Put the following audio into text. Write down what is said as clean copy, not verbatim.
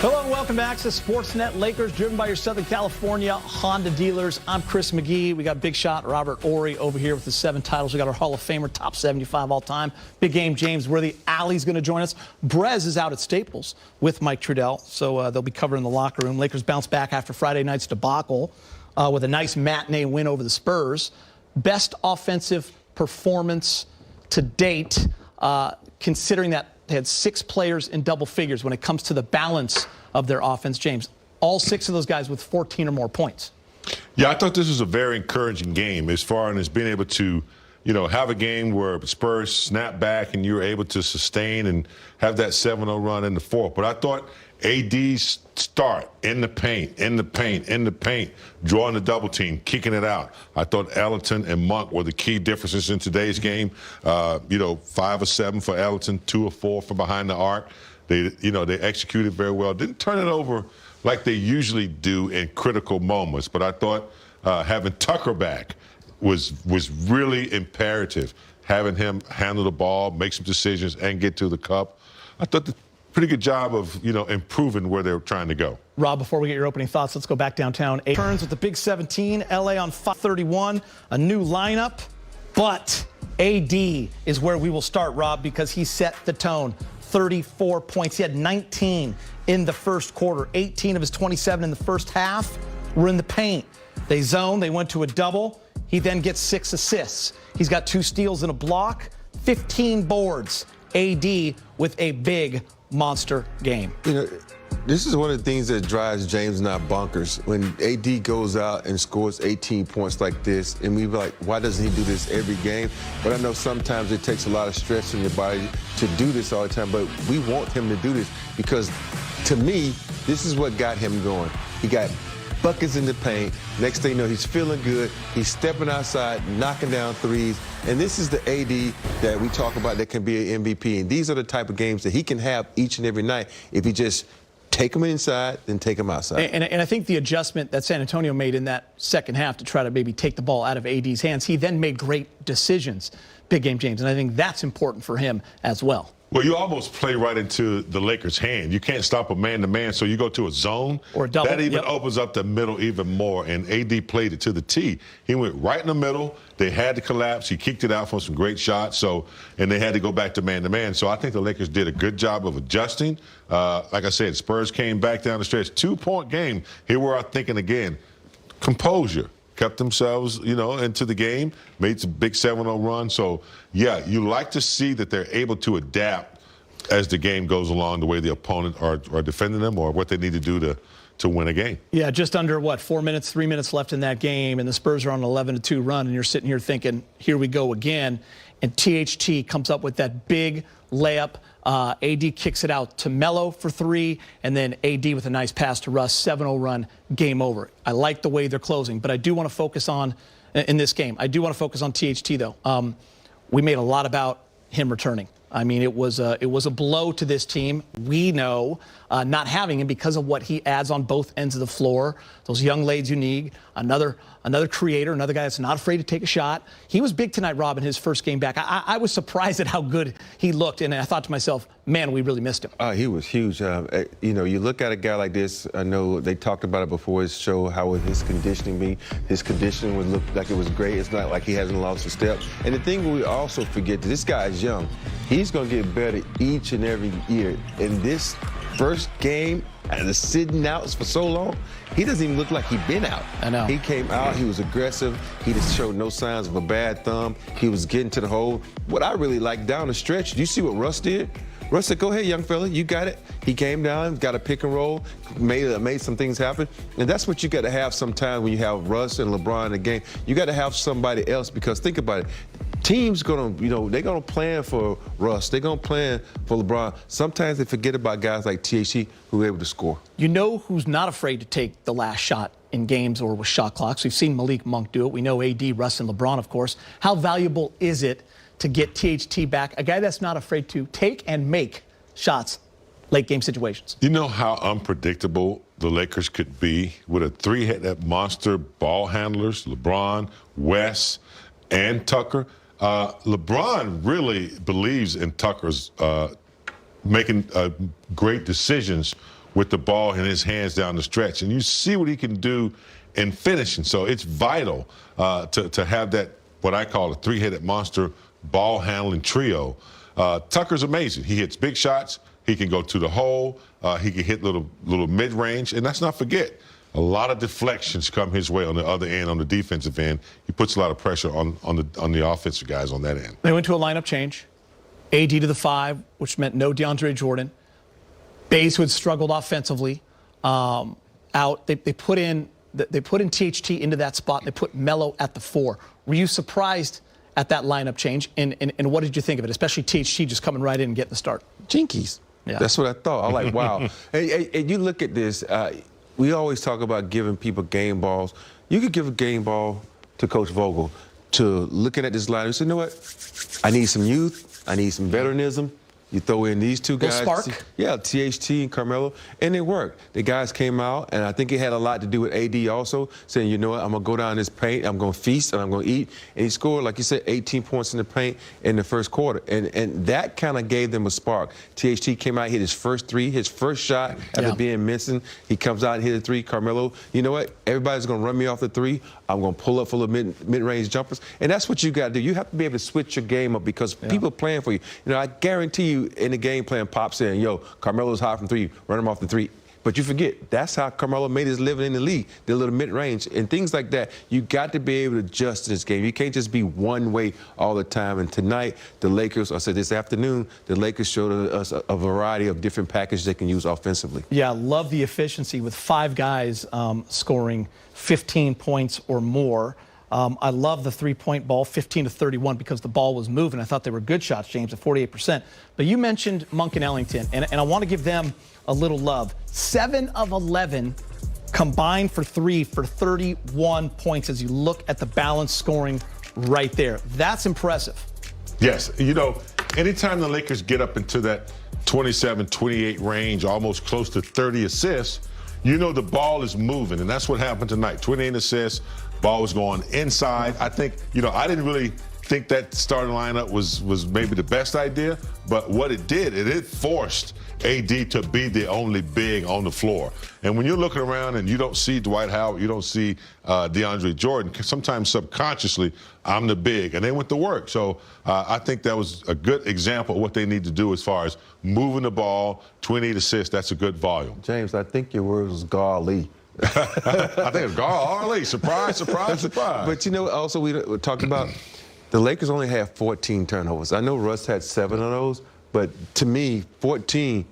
Hello and welcome back to Sportsnet. Lakers driven by your Southern California Honda dealers. I'm Chris McGee. We got big shot Robert Ory over here with the 7 titles. We got our Hall of Famer, top 75 all time. Big game James Worthy. Allie's going to join us. Brez is out at Staples with Mike Trudell, so they'll be covering the locker room. Lakers bounce back after Friday night's debacle with a nice matinee win over the Spurs. Best offensive performance to date, considering that they had 6 players in double figures when it comes to the balance of their offense. James, all 6 of those guys with 14 or more points. Yeah, I thought this was a very encouraging game as far as being able to, have a game where Spurs snap back and you were able to sustain and have that 7-0 run in the fourth. But I thought AD's start in the paint, drawing the double team, kicking it out. I thought Ellington and Monk were the key differences in today's game. 5 of 7 for Ellington, 2 of 4 from behind the arc. They executed very well. Didn't turn it over like they usually do in critical moments. But I thought having Tucker back was really imperative. Having him handle the ball, make some decisions, and get to the cup. I thought pretty good job of, improving where they were trying to go. Rob, before we get your opening thoughts, let's go back downtown. Turns with the Big 17, LA on 531, a new lineup, but AD is where we will start, Rob, because he set the tone. 34 points. He had 19 in the first quarter. 18 of his 27 in the first half were in the paint. They zoned. They went to a double. He then gets 6 assists. He's got 2 steals and a block, 15 boards. AD with a big monster game. This is one of the things that drives James and I bonkers. When AD goes out and scores 18 points like this, and we be like, why doesn't he do this every game? But I know sometimes it takes a lot of stress in your body to do this all the time, but we want him to do this because, to me, this is what got him going. He got buckets in the paint. Next thing you know, he's feeling good. He's stepping outside, knocking down threes. And this is the AD that we talk about that can be an MVP. And these are the type of games that he can have each and every night if he just take them inside and take them outside. And I think the adjustment that San Antonio made in that second half to try to maybe take the ball out of AD's hands, he then made great decisions, big game James. And I think that's important for him as well. Well, you almost play right into the Lakers' hand. You can't stop a man-to-man, so you go to a zone. Or a double. That even opens up the middle even more, and AD played it to the T. He went right in the middle. They had to collapse. He kicked it out for some great shots, and they had to go back to man-to-man. So I think the Lakers did a good job of adjusting. Like I said, Spurs came back down the stretch. 2-point game. Here we are thinking again, composure. Kept themselves, into the game, made some big 7-0 run. So, yeah, you like to see that they're able to adapt as the game goes along, the way the opponent are defending them or what they need to do to win a game. Yeah, just under, 3 minutes left in that game, and the Spurs are on an 11-2 run, and you're sitting here thinking, here we go again. And THT comes up with that big layup. AD kicks it out to Melo for 3, and then AD with a nice pass to Russ, 7-0 run, game over. I like the way they're closing, but I do want to focus on, in this game, I do want to focus on THT, though. We made a lot about him returning. I mean, it was a blow to this team. We know not having him because of what he adds on both ends of the floor. Those young ladies you need, another creator, another guy that's not afraid to take a shot. He was big tonight, Rob, in his first game back. I was surprised at how good he looked, and I thought to myself, man, we really missed him. He was huge. You look at a guy like this, I know they talked about it before his show, how would his conditioning be? His conditioning would look like it was great. It's not like he hasn't lost a step. And the thing we also forget, this guy is young. He's going to get better each and every year. In this first game, and the sitting out for so long, he doesn't even look like he'd been out. I know. He came out, he was aggressive. He just showed no signs of a bad thumb. He was getting to the hole. What I really liked down the stretch, do you see what Russ did? Russ said, go ahead, young fella, you got it. He came down, got a pick and roll, made some things happen. And that's what you got to have sometimes when you have Russ and LeBron in the game. You got to have somebody else, because think about it. Teams gonna, they're gonna plan for Russ. They're gonna plan for LeBron. Sometimes they forget about guys like THT who are able to score. You know who's not afraid to take the last shot in games or with shot clocks? We've seen Malik Monk do it. We know AD, Russ, and LeBron, of course. How valuable is it to get THT back, a guy that's not afraid to take and make shots, late game situations? You know how unpredictable the Lakers could be with a three-headed monster ball handlers, LeBron, Wes, and Tucker. LeBron really believes in Tucker's making great decisions with the ball in his hands down the stretch. And you see what he can do in finishing. So it's vital to have that, what I call a three-headed monster ball handling trio. Tucker's amazing. He hits big shots. He can go to the hole. He can hit little mid-range. And let's not forget, a lot of deflections come his way on the other end, on the defensive end. He puts a lot of pressure on the offensive guys on that end. They went to a lineup change. AD to the 5, which meant no DeAndre Jordan. Bays, who had struggled offensively, out. They put in THT into that spot. They put Melo at the 4. Were you surprised at that lineup change? And what did you think of it, especially THT just coming right in and getting the start? Jinkies. Yeah. That's what I thought. I'm like, wow. And you look at this. We always talk about giving people game balls. You could give a game ball to Coach Vogel to looking at this lineup and say, you know what? I need some youth. I need some veteranism. You throw in these two guys. Spark. Yeah, THT and Carmelo, and it worked. The guys came out, and I think it had a lot to do with AD also, saying, you know what, I'm going to go down this paint, I'm going to feast, and I'm going to eat. And he scored, like you said, 18 points in the paint in the first quarter. And that kind of gave them a spark. THT came out, hit his first three, his first shot after being missing. He comes out and hit a 3. Carmelo, you know what, everybody's going to run me off the 3. I'm going to pull up full of mid-range jumpers. And that's what you got to do. You have to be able to switch your game up because people are playing for you. You know, I guarantee you in the game plan, Pop saying, yo, Carmelo's hot from 3, run him off the 3. But you forget, that's how Carmelo made his living in the league, the little mid-range. And things like that, you got to be able to adjust to this game. You can't just be one way all the time. And tonight, the Lakers, I said this afternoon, the Lakers showed us a variety of different packages they can use offensively. Yeah, love the efficiency with 5 guys scoring 15 points or more. I love the three-point ball, 15 to 31, because the ball was moving. I thought they were good shots, James, at 48%. But you mentioned Monk and Ellington, and I want to give them a little love. 7 of 11 combined for 3 for 31 points as you look at the balanced scoring right there. That's impressive. Yes, you know, anytime the Lakers get up into that 27, 28 range, almost close to 30 assists, you know the ball is moving, and that's what happened tonight. 28 assists, ball was going inside. I think, you know, I didn't really think that starting lineup was maybe the best idea, but what it did, it forced AD to be the only big on the floor. And when you're looking around and you don't see Dwight Howard, you don't see DeAndre Jordan, sometimes subconsciously, I'm the big, and they went to work. So I think that was a good example of what they need to do as far as moving the ball, 28 assists, that's a good volume. James, I think your word was golly. I think it's golly, surprise, surprise, surprise. But you know, also we talked about the Lakers only have 14 turnovers. I know Russ had 7 of those, but to me, 14